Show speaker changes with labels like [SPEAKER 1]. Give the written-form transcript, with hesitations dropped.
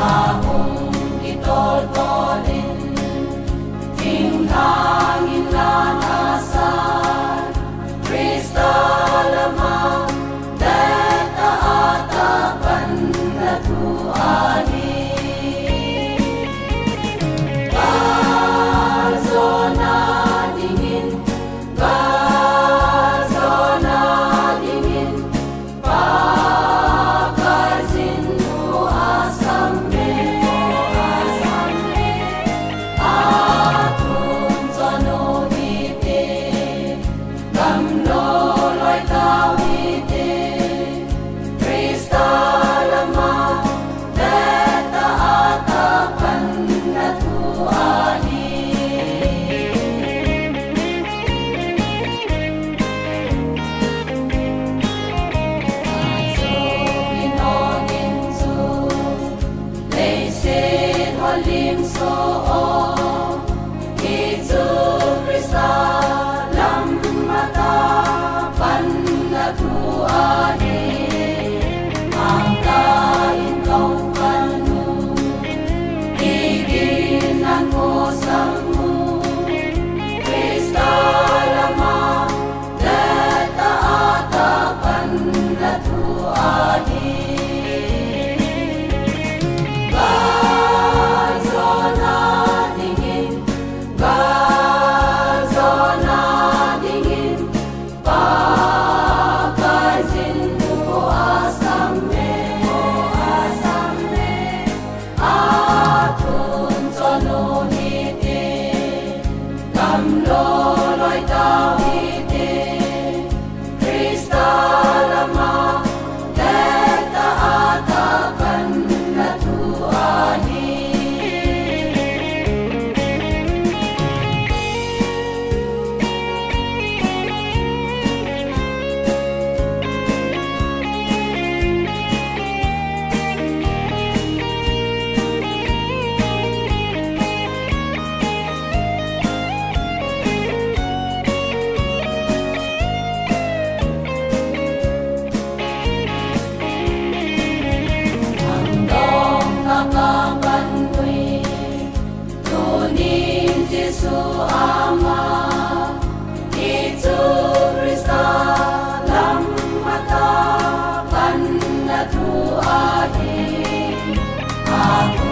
[SPEAKER 1] akong kitoltolin, tinghangin lanasan, Krista lamang, deta atapan na tuani. Galzona dingin, galzona dingin, pagkazin mo asambe, atun sono ite, gamloloy tawite, Krista lamang, deta atapan na tuani. Leisin holim soo, Jesu Krista lamata panatuani, angkain kau kanu, iginan mo samu, Krista lamang, deta atapan natuani. Galzona dingin, galzona dingin, pagkazin mo asambe, atun sono hiti, gamloloy tawite, Krista lamang, deta atapan na tuani. Handong nakabantoy, tunin Jesu Ama, Jesu Krista lamata panatuani, ako